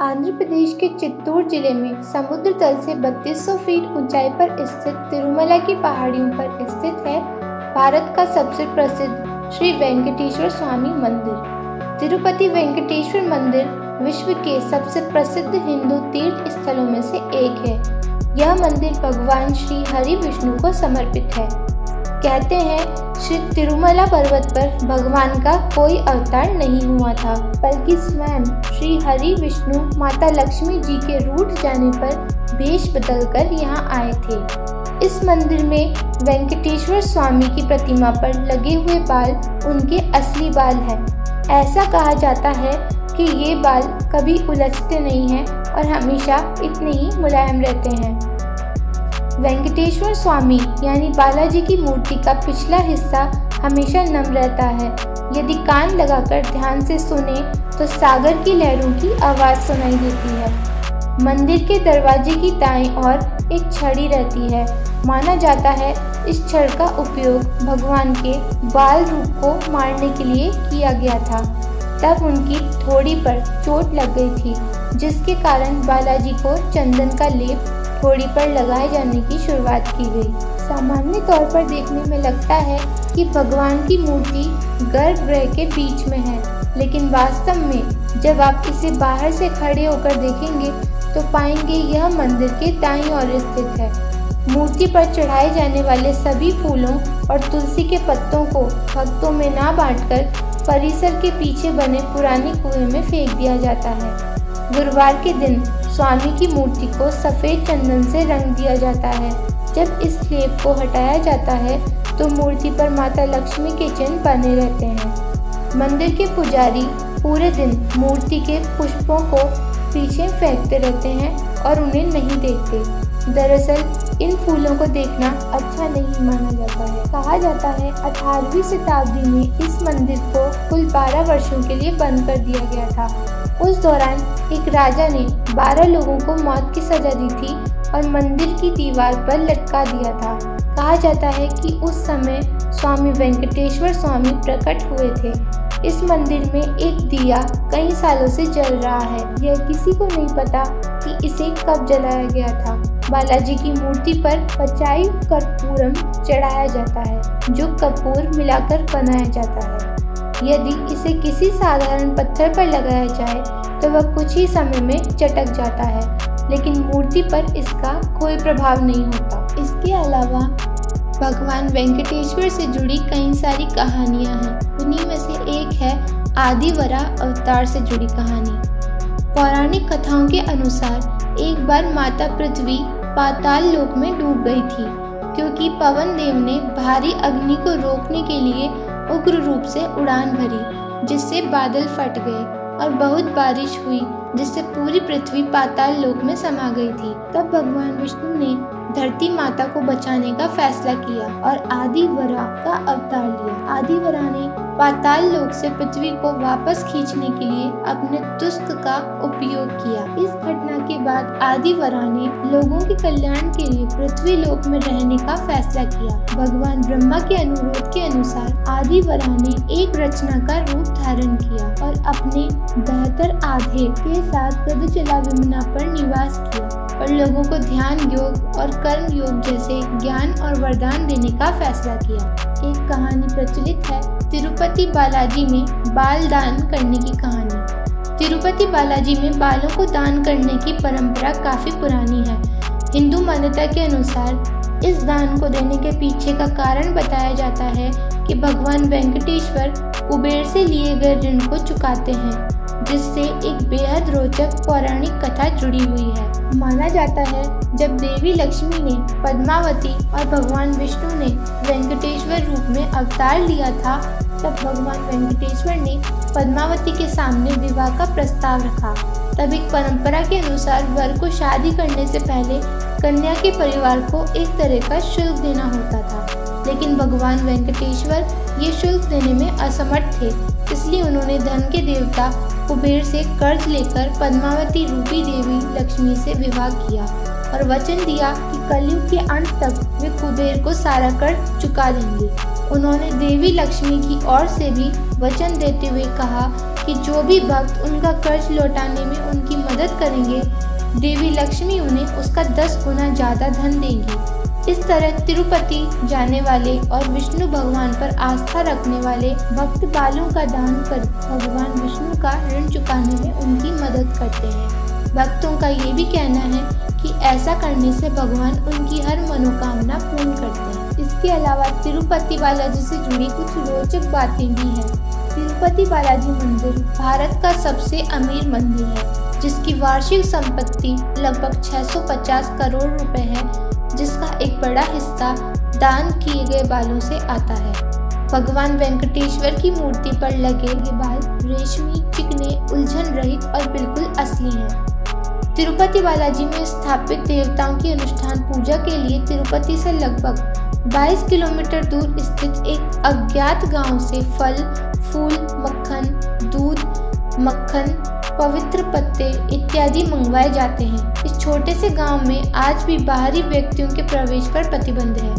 आंध्र प्रदेश के चित्तूर जिले में समुद्र तल से 3200 फीट ऊंचाई पर स्थित तिरुमला की पहाड़ियों पर स्थित है भारत का सबसे प्रसिद्ध श्री वेंकटेश्वर स्वामी मंदिर। तिरुपति वेंकटेश्वर मंदिर विश्व के सबसे प्रसिद्ध हिंदू तीर्थ स्थलों में से एक है। यह मंदिर भगवान श्री हरि विष्णु को समर्पित है। कहते हैं श्री तिरुमला पर्वत पर भगवान का कोई अवतार नहीं हुआ था, बल्कि स्वयं श्री हरि विष्णु माता लक्ष्मी जी के रूठ जाने पर भेष बदलकर यहाँ आए थे। इस मंदिर में वेंकटेश्वर स्वामी की प्रतिमा पर लगे हुए बाल उनके असली बाल हैं। ऐसा कहा जाता है कि ये बाल कभी उलझते नहीं हैं और हमेशा इतने ही मुलायम रहते हैं। वेंकटेश्वर स्वामी यानी बालाजी की मूर्ति का पिछला हिस्सा हमेशा नम रहता है। यदि कान लगाकर ध्यान से सुने तो सागर की लहरों की आवाज़ सुनाई देती है। मंदिर के दरवाजे की दाईं ओर एक छड़ी रहती है। माना जाता है इस छड़ का उपयोग भगवान के बाल रूप को मारने के लिए किया गया था। तब उनकी ठोड़ी पर चोट लग गई थी, जिसके कारण बालाजी को चंदन का लेप ठोड़ी पर लगाए जाने की शुरुआत की गई। सामान्य तौर पर देखने में लगता है कि भगवान की मूर्ति गर्भगृह के बीच में है, लेकिन वास्तव में जब आप इसे बाहर से खड़े होकर देखेंगे तो पाएंगे यह मंदिर के दाईं ओर स्थित है। मूर्ति पर चढ़ाए जाने वाले सभी फूलों और तुलसी के पत्तों को भक्तों में ना बांटकर परिसर के पीछे बने पुराने कुएं में फेंक दिया जाता है। गुरुवार के दिन स्वामी की मूर्ति को सफ़ेद चंदन से रंग दिया जाता है। जब इस लेप को हटाया जाता है तो मूर्ति पर माता लक्ष्मी के चिन्ह बने रहते हैं। मंदिर के पुजारी पूरे दिन मूर्ति के पुष्पों को पीछे फेंकते रहते हैं और उन्हें नहीं देखते। दरअसल इन फूलों को देखना अच्छा नहीं माना जाता है। कहा जाता है 18वीं शताब्दी में इस मंदिर को कुल 12 वर्षों के लिए बंद कर दिया गया था। उस दौरान एक राजा ने 12 लोगों को मौत की सजा दी थी और मंदिर की दीवार पर लटका दिया था। कहा जाता है कि उस समय स्वामी वेंकटेश्वर स्वामी प्रकट हुए थे। इस मंदिर में एक दिया कई सालों से जल रहा है। यह किसी को नहीं पता कि इसे कब जलाया गया था। बालाजी की मूर्ति पर पचाई कर्पूरम चढ़ाया जाता है, जो कपूर मिलाकर बनाया जाता है। यदि इसे किसी साधारण पत्थर पर लगाया जाए तो वह कुछ ही समय में चटक जाता है, लेकिन मूर्ति पर इसका कोई प्रभाव नहीं होता। इसके अलावा भगवान वेंकटेश्वर से जुड़ी कई सारी कहानियां हैं। उन्हीं में से एक है आदिवरा अवतार से जुड़ी कहानी। पौराणिक कथाओं के अनुसार एक बार माता पृथ्वी पाताल लोक में डूब गई थी, क्योंकि पवन देव ने भारी अग्नि को रोकने के लिए उग्र रूप से उड़ान भरी, जिससे बादल फट गए और बहुत बारिश हुई, जिससे पूरी पृथ्वी पाताल लोक में समा गई थी। तब भगवान विष्णु ने धरती माता को बचाने का फैसला किया और आदिवरा का अवतार लिया। आदिवरा ने पाताल लोक से पृथ्वी को वापस खींचने के लिए अपने तुस्क का उपयोग किया। इस घटना के बाद आदिवरा ने लोगों के कल्याण के लिए पृथ्वी लोक में रहने का फैसला किया। भगवान ब्रह्मा के अनुरोध के अनुसार आदिवरा ने एक रचना का रूप धारण किया और अपने बेहतर आधे के साथ गदचला विमना पर निवास किया और लोगों को ध्यान योग और कर्म योग जैसे ज्ञान और वरदान देने का फैसला किया। एक कहानी प्रचलित है तिरुपति बालाजी में बाल दान करने की कहानी। तिरुपति बालाजी में बालों को दान करने की परंपरा काफी पुरानी है। हिंदू मान्यता के अनुसार इस दान को देने के पीछे का कारण बताया जाता है कि भगवान वेंकटेश्वर कुबेर से लिए गए ऋण को चुकाते हैं, जिससे एक बेहद रोचक पौराणिक कथा जुड़ी हुई है। माना जाता है जब देवी लक्ष्मी ने पद्मावती और भगवान विष्णु ने वेंकटेश्वर रूप में अवतार लिया था, तब भगवान वेंकटेश्वर ने पद्मावती के सामने विवाह का प्रस्ताव रखा। तब एक परंपरा के अनुसार वर को शादी करने से पहले कन्या के परिवार को एक तरह का शुल्क देना होता था, लेकिन भगवान वेंकटेश्वर ये शुल्क देने में असमर्थ थे। इसलिए उन्होंने धन के देवता कुबेर से कर्ज लेकर पद्मावती रूपी देवी लक्ष्मी से विवाह किया और वचन दिया कि कलयुग के अंत तक वे कुबेर को सारा कर्ज चुका देंगे। उन्होंने देवी लक्ष्मी की ओर से भी वचन देते हुए कहा कि कि जो भी भक्त उनका कर्ज लौटाने में उनकी मदद करेंगे, देवी लक्ष्मी उन्हें उसका 10 गुना ज़्यादा धन देंगी। इस तरह तिरुपति जाने वाले और विष्णु भगवान पर आस्था रखने वाले भक्त बालों का दान कर भगवान विष्णु का ऋण चुकाने में उनकी मदद करते हैं। भक्तों का ये भी कहना है कि ऐसा करने से भगवान उनकी हर मनोकामना पूर्ण करते हैं। इसके अलावा तिरुपति बालाजी से जुड़ी कुछ रोचक बातें भी हैं। तिरुपति बालाजी मंदिर भारत का सबसे अमीर मंदिर है, जिसकी वार्षिक संपत्ति लगभग 650 करोड़ रुपए है, जिसका एक बड़ा हिस्सा दान किए गए बालों से आता है। भगवान वेंकटेश्वर की मूर्ति पर लगे ये बाल रेशमी, चिकने, उलझन रहित और बिल्कुल असली हैं। तिरुपति बालाजी में स्थापित देवताओं की अनुष्ठान पूजा के लिए तिरुपति से लगभग 22 किलोमीटर दूर स्थित एक अज्ञात गांव से फल, फूल, मक्खन, दूध, मक्खन, पवित्र पत्ते इत्यादि मंगवाए जाते हैं। इस छोटे से गांव में आज भी बाहरी व्यक्तियों के प्रवेश पर प्रतिबंध है।